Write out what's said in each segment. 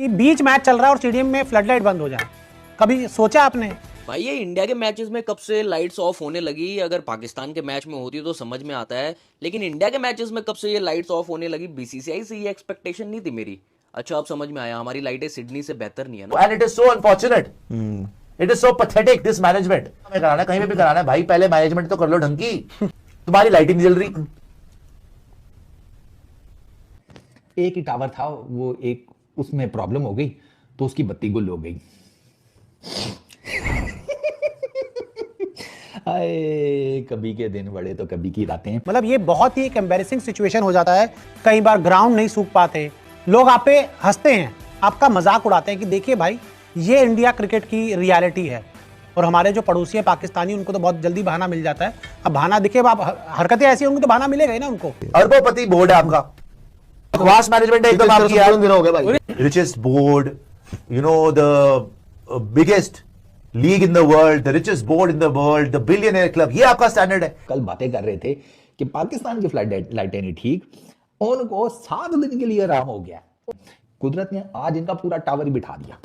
कि बीच मैच चल रहा है और स्टेडियम में फ्लड लाइट बंद हो जाए। कभी सोचा आपने? भाई ये इंडिया के मैचेस में कब से लाइट्स ऑफ होने लगी? अगर पाकिस्तान के मैच में होती तो समझ में आता है, लेकिन इंडिया के मैचेस में कब से ये लाइट्स ऑफ होने लगी? बीसीसीआई से ये एक्सपेक्टेशन नहीं थी मेरी। अच्छा अब समझ में आया, हमारी लाइटें सिडनी से बेहतर नहीं है ना। And it is so unfortunate. It is so pathetic this management. हमें कराना है, कहीं पे भी कराना है भाई, पहले मैनेजमेंट तो कर लो ढंग की। तुम्हारी लाइटिंग नहीं जल रही। एक ही टावर था, वो एक उसमें प्रॉब्लम हो गई तो उसकी बत्ती गुल हो गई। आए कभी के दिन बड़े तो कभी की रातें। मतलब ये बहुत ही एक एम्बैरेसिंग सिचुएशन हो जाता है। कई बार ग्राउंड नहीं सूख पाते, लोग आप पे हंसते हैं, आपका मजाक उड़ाते हैं कि देखिए भाई ये इंडिया क्रिकेट की रियलिटी है। और हमारे जो पड़ोसी है पाकिस्तानी, उनको तो बहुत जल्दी बहाना मिल जाता है। अब बहाना देखिए, अब आप हरकतें ऐसी होंगी तो बहाना मिलेगा ही ना उनको। अरबोपति बोर्ड है आपका, बकवास मैनेजमेंट है एकदम आपकी यार। Richest board, you know the biggest league in the world, the richest board in the world, the billionaire club, ये आपका स्टैंडर्ड है। कल बातें कर रहे थे कि पाकिस्तान की फ्लड लाइटें नहीं ठीक, उनको 7 दिन के लिए आराम हो गया। कुदरत ने आज इनका पूरा टावर ही बिठा दिया।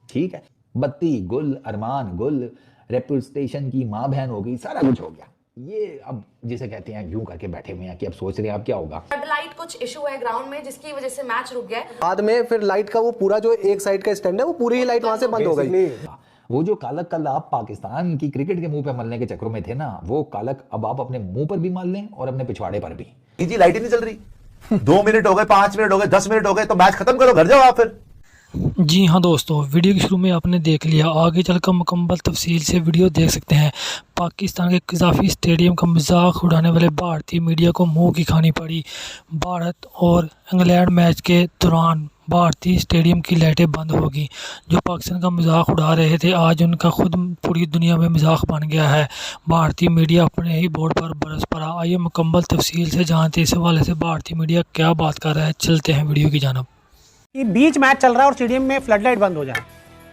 ठीक है, बत्ती गुल, अरमान गुल, रेपुटेशन की माँ बहन हो गई, सारा कुछ हो गया। ये अब जिसे कहते हैं यूं करके बैठे हुए हैं कि अब सोच रहे हैं अब क्या होगा। लाइट कुछ इशू है ग्राउंड में जिसकी वजह से मैच रुक गया है। बाद में फिर लाइट का वो पूरा जो एक साइड का स्टैंड है वो पूरी ही लाइट वहां से बंद हो गई। वो जो कालक कल आप पाकिस्तान की क्रिकेट के मुंह पे मलने के चक्रों में थे ना, वो कालक अब आप अपने मुंह पर भी मल लें और अपने पिछवाड़े पर भी। जी लाइट ही नहीं चल रही। 2 मिनट हो गए, 5 मिनट हो गए, 10 मिनट हो गए, तो मैच खत्म करो, घर जाओ आप फिर। जी हाँ दोस्तों, वीडियो के शुरू में आपने देख लिया, आगे चलकर मुकम्मल तफसील से वीडियो देख सकते हैं। पाकिस्तान के कज़ाफ़ी स्टेडियम का मजाक उड़ाने वाले भारतीय मीडिया को मुंह की खानी पड़ी। भारत और इंग्लैंड मैच के दौरान भारतीय स्टेडियम की लाइटें बंद होगी। जो पाकिस्तान का मजाक उड़ा रहे थे, आज उनका खुद पूरी दुनिया में मजाक बन गया है। भारतीय मीडिया अपने ही बोर्ड पर बरस पड़ा। आइए मुकम्मल तफसील से जानते इस हवाले से भारतीय मीडिया क्या बात कर रहा है। चलते हैं वीडियो की जानब। कि बीच मैच चल रहा है और स्टेडियम में फ्लड लाइट बंद हो जाए।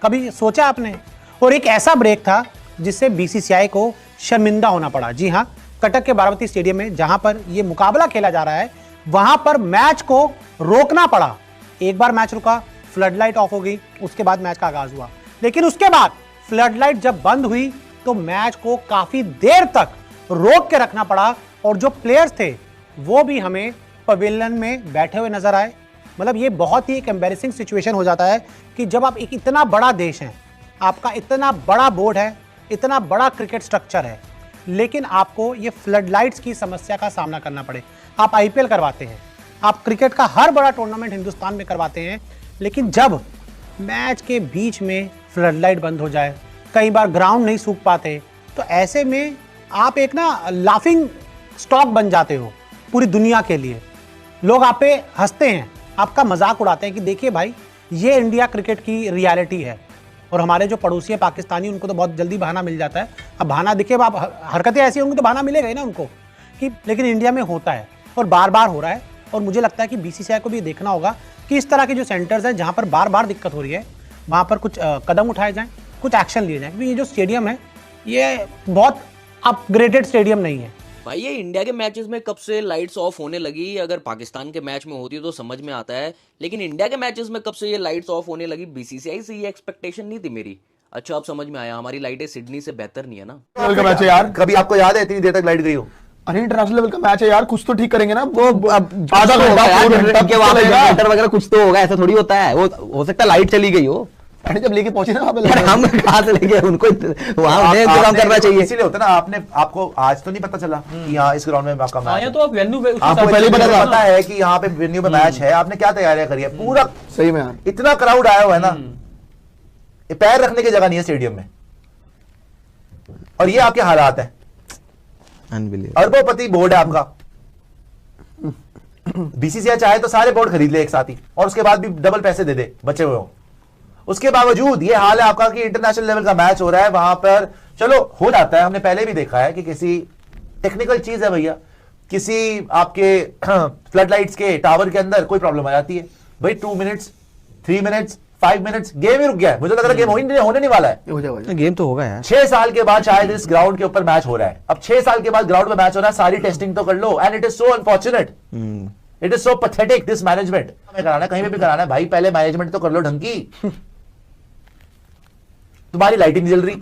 कभी सोचा आपने? और एक ऐसा ब्रेक था जिससे बीसीसीआई को शर्मिंदा होना पड़ा। जी हाँ, कटक के बारामती स्टेडियम में जहां पर यह मुकाबला खेला जा रहा है, वहां पर मैच को रोकना पड़ा। एक बार मैच रुका, फ्लड लाइट ऑफ हो गई, उसके बाद मैच का आगाज हुआ। लेकिन उसके बाद फ्लड लाइट जब बंद हुई तो मैच को काफी देर तक रोक के रखना पड़ा। और जो प्लेयर्स थे वो भी हमें पवेलियन में बैठे हुए नजर आए। मतलब ये बहुत ही एक एम्बैरेसिंग सिचुएशन हो जाता है कि जब आप एक इतना बड़ा देश हैं, आपका इतना बड़ा बोर्ड है, इतना बड़ा क्रिकेट स्ट्रक्चर है, लेकिन आपको ये फ्लड लाइट्स की समस्या का सामना करना पड़े। आप आईपीएल करवाते हैं, आप क्रिकेट का हर बड़ा टूर्नामेंट हिंदुस्तान में करवाते हैं, लेकिन जब मैच के बीच में फ्लड लाइट बंद हो जाए, कई बार ग्राउंड नहीं सूख पाते, तो ऐसे में आप एक ना लाफिंग स्टॉक बन जाते हो पूरी दुनिया के लिए। लोग आप पे हंसते हैं, आपका मजाक उड़ाते हैं कि देखिए भाई ये इंडिया क्रिकेट की रियलिटी है। और हमारे जो पड़ोसी है पाकिस्तानी, उनको तो बहुत जल्दी बहाना मिल जाता है। अब बहाना देखिए, आप हरकतें ऐसी होंगी तो बहाना मिलेगा ही ना उनको कि, लेकिन इंडिया में होता है और बार बार हो रहा है। और मुझे लगता है कि बीसीसीआई को भी देखना होगा कि इस तरह के जो सेंटर्स हैं जहाँ पर बार बार दिक्कत हो रही है, वहाँ पर कुछ कदम उठाए जाएँ, कुछ एक्शन लिए जाएँ। क्योंकि ये जो स्टेडियम है ये बहुत अपग्रेडेड स्टेडियम नहीं है। भाई ये इंडिया के मैचेस में कब से लाइट्स ऑफ होने लगी? अगर पाकिस्तान के मैच में होती तो समझ में आता है, लेकिन इंडिया के मैचेस में कब से ये लाइट्स ऑफ होने लगी? बीसीसीआई से ये एक्सपेक्टेशन नहीं थी मेरी। अच्छा अब समझ में आया, हमारी लाइटें सिडनी से बेहतर नहीं है ना। लेवल का मैच है यार, कभी आपको याद है इतनी देर तक लाइट गई हो? अरे इंटरनेशनल लेवल का मैच है यार, कुछ तो ठीक करेंगे ना। वो अब आधा घंटा वगैरह कुछ तो होगा, ऐसा थोड़ी होता है। वो हो सकता है लाइट चली गई हो। अरे जब लेके पहुंचे ना वहां पे, हम कहां से लेके उनको वहां इंतजाम करना चाहिए। इसीलिए होता ना, आपको आज तो नहीं पता चला कि यहाँ इस ग्राउंड में आपका मैच है। तो आप वेन्यू पे आपको पहले पता है कि यहाँ पे वेन्यू पे मैच है, आपने क्या तैयारियां करी है? पूरा सही में यार, इतना क्राउड आया हुआ है ना, पैर रखने की जगह नहीं है स्टेडियम में, और ये आपके हालात है। अरबोपति बोर्ड है आपका। बीसीसीआई चाहे तो सारे बोर्ड खरीद ले एक साथ ही, और उसके बाद भी डबल पैसे दे दे बचे हुए हो। उसके बावजूद ये हाल है आपका कि इंटरनेशनल लेवल का मैच हो रहा है, वहां पर चलो हो जाता है। हमने पहले भी देखा है कि किसी टेक्निकल चीज है भैया, किसी आपके फ्लड लाइट्स के टावर के अंदर कोई प्रॉब्लम आ जाती है भाई, 2 मिनट्स 3 मिनट्स 5 मिनट्स गेम ही रुक गया है। मुझे लग रहा है गेम होने नहीं वाला है। गेम तो होगा यार। 6 साल के बाद शायद इस ग्राउंड के ऊपर मैच हो रहा है। अब 6 साल के बाद ग्राउंड में मैच हो रहा है, सारी टेस्टिंग तो कर लो। And it is so unfortunate it is so pathetic this management. हमें कराना है, कहीं पे भी कराना है भाई, पहले मैनेजमेंट तो कर लो ढंग की। तुम्हारी लाइट ही नहीं जल रही,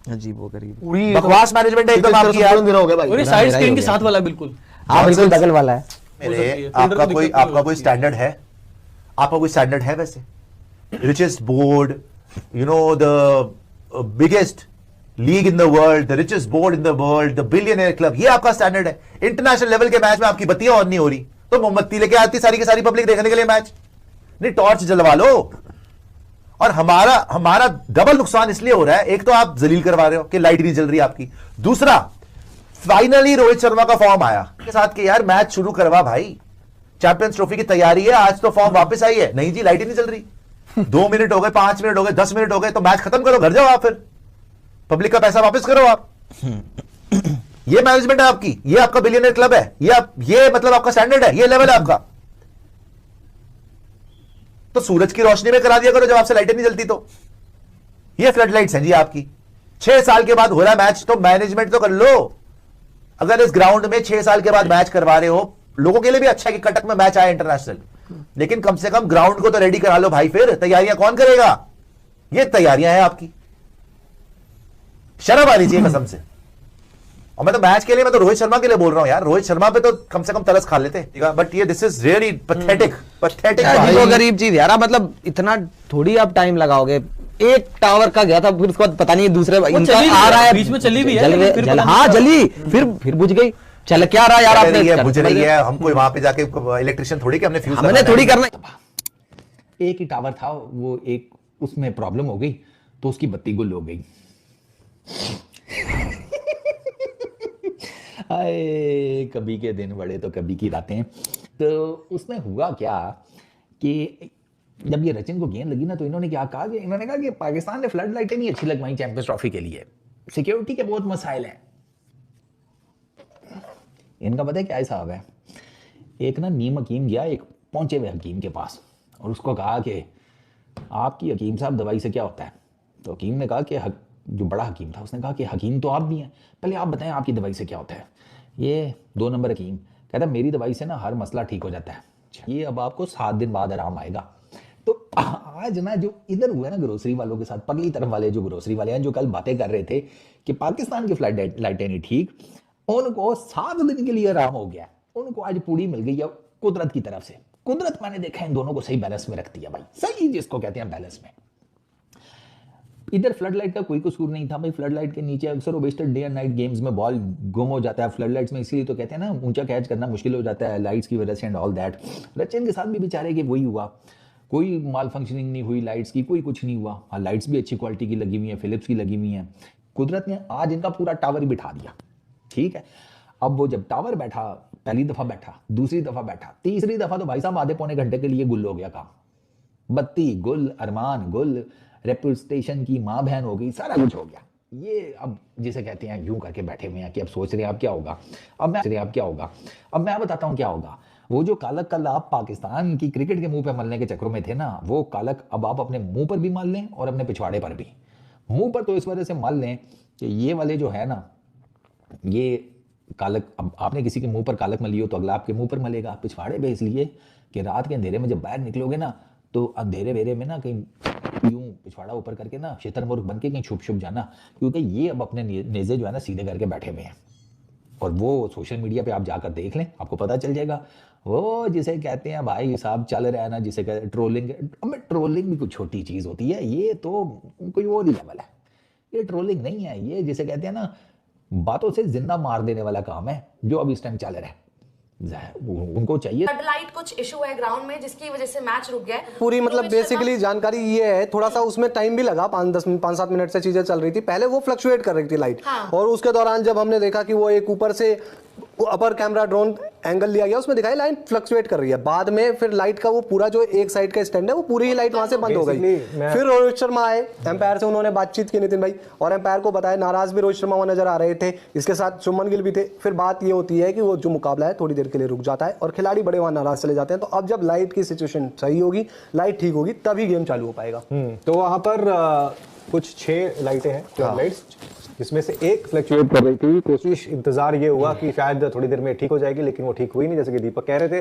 अजीब गरीब। पूरी बकवास मैनेजमेंट है एकदम आपकी यार। हो गया भाई। और ये साइड स्क्रीन के साथ वाला बिल्कुल। हाँ बिल्कुल बगल वाला है। मेरे आपका कोई स्टैंडर्ड है? आपका कोई स्टैंडर्ड है वैसे? richest board, you know, the biggest league in the world, the richest board in the world, the billionaire club, ये आपका स्टैंडर्ड है। इंटरनेशनल लेवल के मैच में आपकी बत्तियां ऑन नहीं हो रही तो मोमबत्ती लेके आती सारी की सारी पब्लिक देखने के लिए मैच, नहीं टॉर्च जलवा लो। और हमारा डबल नुकसान इसलिए हो रहा है, एक तो आप जलील करवा रहे हो कि लाइट नहीं जल रही आपकी, दूसरा फाइनली रोहित शर्मा का फॉर्म आया के साथ कि यार मैच शुरू करवा भाई, चैंपियंस ट्रॉफी की तैयारी है, आज तो फॉर्म वापस आई है। नहीं जी, लाइट ही नहीं चल रही। 2 मिनट हो गए, 5 मिनट हो गए, 10 मिनट हो गए, तो मैच खत्म करो, घर जाओ आप, फिर पब्लिक का पैसा वापस करो आप। ये मैनेजमेंट है आपकी, ये आपका बिलियनर क्लब है, ये मतलब आपका स्टैंडर्ड है, ये लेवल है आपका। तो सूरज की रोशनी में करा दिया करो जब आपसे लाइटें नहीं जलती तो। ये फ्लड लाइट्स हैं जी आपकी। 6 साल के बाद हो रहा है मैच, तो मैनेजमेंट तो कर लो। अगर इस ग्राउंड में 6 साल के बाद मैच करवा रहे हो, लोगों के लिए भी अच्छा है कि कटक में मैच आए इंटरनेशनल, लेकिन कम से कम ग्राउंड को तो रेडी करा लो भाई। फिर तैयारियां कौन करेगा? ये तैयारियां हैं आपकी, शर्म आनी चाहिए कसम से। और मैं तो मैच के लिए, मैं तो रोहित शर्मा के लिए बोल रहा हूं यार, रोहित शर्मा पे तो कम से कम तरस खा लेते, बट ये दिस इज रियली पैथेटिक अजीब गरीब चीज यार। मतलब इतना थोड़ी आप टाइम लगाओगे। एक टावर का गया था, फिर उसके बाद पता नहीं दूसरे इनका आ रहा है, बीच में चली भी है, हाँ जली, फिर बुझ गई। चल क्या रहा यार, आपने बुझ रही है, हमको वहां पे जाके इलेक्ट्रिशियन थोड़ी कि हमने फ्यूज हमने थोड़ी करना। एक ही टावर था, वो एक उसमें प्रॉब्लम हो गई तो उसकी बत्ती गुल हो गई। हाय, कभी के दिन बड़े तो कभी की रातें। तो उसमें हुआ क्या कि जब ये रचिन को गेंद लगी ना, तो इन्होंने क्या कहा कि इन्होंने कहा कि पाकिस्तान ने फ्लड लाइटें नहीं अच्छी लगवाई चैंपियंस ट्रॉफी के लिए, सिक्योरिटी के बहुत मसाइल हैं। इनका पता है क्या हिसाब है? एक ना नीम हकीम गया एक पहुंचे हुए हकीम के पास और उसको कहा कि आपकी हकीम साहब दवाई से क्या होता है? तो हकीम ने कहा कि जो बड़ा हकीम था उसने कहा कि हकीम तो आप भी हैं, पहले आप बताएं आपकी दवाई से क्या होता है। ये 2 नंबर हकीम कहता है मेरी दवाई से ना हर मसला ठीक हो जाता है, ये अब आपको 7 दिन बाद आराम आएगा। तो आज ना जो इधर हुआ ना ग्रोसरी वालों के साथ, परली तरफ वाले जो ग्रोसरी वाले हैं, जो कल बातें कर रहे थे कि पाकिस्तान की फ्लड लाइटें नहीं ठीक, उनको 7 दिन के लिए आराम हो गया। उनको आज पूरी मिल गई है कुदरत की तरफ से। कुदरत मैंने देखा इन दोनों को सही बैलेंस में रखती है भाई, सही जिसको कहते हैं बैलेंस में। इधर फ्लड लाइट का कोई कसूर नहीं था भाई। फ्लड लाइट के नीचे अक्सर wasted day and night games में बॉल गुम हो जाता है फ्लड लाइट्स में, इसलिए तो कहते हैं ना ऊंचा कैच करना मुश्किल हो जाता है लाइट्स की वजह से एंड ऑल दैट। रचिन के साथ भी बेचारे के वही हुआ, कोई माल फंक्शनिंग नहीं हुई लाइट्स की, कोई कुछ नहीं हुआ। हाँ, लाइट्स भी अच्छी क्वालिटी की लगी हुई है, फिलिप्स की लगी हुई है। कुदरत ने आज इनका पूरा टावर ही बिठा दिया, ठीक है। अब वो जब टावर बैठा, पहली दफा बैठा, दूसरी दफा बैठा, तीसरी दफा तो भाई साहब आधे पौने घंटे के लिए गुल हो गया काम। बत्ती गुल, अरमान गुल, रेपुटेशन की माँ बहन हो गई, सारा कुछ हो गया। ये अब जिसे कहते हैं यूं करके बैठे हुए हैं कि अब सोच रहे हैं अब क्या होगा, अब मैं बताता हूं क्या होगा। वो जो कालक कल आप पाकिस्तान की क्रिकेट के मुंह पे मलने के चक्रों में थे ना, वो कालक अब आप अपने मुंह पर भी मल लें और अपने पिछवाड़े पर भी। मुंह पर तो इस वजह से मल लें कि ये वाले जो है ना, ये कालक, अब आपने किसी के मुंह पर कालक मली हो तो अगला आपके मुंह पर मलेगा। पिछवाड़े पे इसलिए कि रात के अंधेरे में जब बाहर निकलोगे ना, तो अंधेरे वेरे में ना कहीं यूं पिछवाड़ा ऊपर करके ना शेतरमुर्ग बन के कहीं छुप छुप जाना, क्योंकि ये अब अपने नेज़े जो है ना सीधे करके बैठे हुए हैं। और वो सोशल मीडिया पे आप जाकर देख लें, आपको पता चल जाएगा। वो जिसे कहते हैं भाई साहब चल रहा है ना, जिसे कहते हैं ट्रोलिंग। अब ट्रोलिंग भी कुछ छोटी चीज़ होती है, ये तो कोई और ही लेवल है। ये ट्रोलिंग नहीं है, ये जिसे कहते हैं ना बातों से जिंदा मार देने वाला काम है जो अब इस टाइम चल रहा है। उनको चाहिए फ्लडलाइट कुछ इशू है ग्राउंड में जिसकी वजह से मैच रुक गया। पूरी मतलब बेसिकली जानकारी ये है, थोड़ा सा उसमें टाइम भी लगा, 5-7 मिनट से चीजें चल रही थी। पहले वो फ्लक्चुएट कर रही थी लाइट, और उसके दौरान जब हमने देखा कि वो एक ऊपर से अपर कैमरा ड्रोन एंगल लिया गया, उसमें दिखाई लाइट फ्लक्चुएट कर रही है। बाद में फिर लाइट का वो पूरा जो एक साइड का स्टैंड है, वो पूरी ही लाइट वहां से बंद हो गई। फिर रोहित शर्मा आए, एम्पायर से उन्होंने बातचीत की नितिन भाई, और एम्पायर को बताया। नाराज भी रोहित शर्मा वहां नजर आ रहे थे, इसके साथ शुभमन गिल भी थे। फिर बात ये होती है कि वो जो मुकाबला है थोड़ी देर के लिए रुक जाता है और खिलाड़ी बड़े वहां नाराज चले जाते हैं। तो अब जब लाइट की सिचुएशन सही होगी, लाइट ठीक होगी, तभी गेम चालू हो पाएगा। तो वहां पर कुछ 6 लाइटें हैं, लाइट्स जिसमें से एक फ्लक्चुएट कर रही थी। कोशिश इंतजार ये हुआ कि शायद थोड़ी देर में ठीक हो जाएगी, लेकिन वो ठीक हुई नहीं। जैसे कि दीपक कह रहे थे,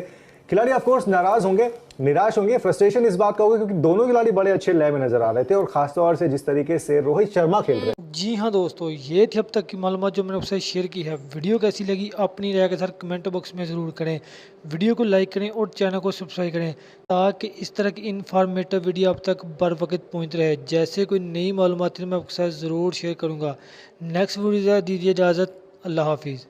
खिलाड़ी ऑफ कोर्स नाराज होंगे, निराश होंगे, फ्रस्ट्रेशन इस बात का होगा क्योंकि दोनों खिलाड़ी बड़े अच्छे लय में नजर आ रहे थे, और खासतौर से जिस तरीके से रोहित शर्मा खेल रहे। जी हाँ दोस्तों, ये थी अब तक की मालूमात जो मैंने आपसे शेयर की है। वीडियो कैसी लगी अपनी राय के साथ कमेंट बॉक्स में ज़रूर करें। वीडियो को लाइक करें और चैनल को सब्सक्राइब करें ताकि इस तरह की इन्फॉर्मेटिव वीडियो आप तक बर वक्त पहुँच रहे। जैसे कोई नई मालूमात मैं आपके साथ ज़रूर शेयर करूँगा। नेक्स्ट वीडियो दीजिए इजाज़त। अल्लाह हाफिज़।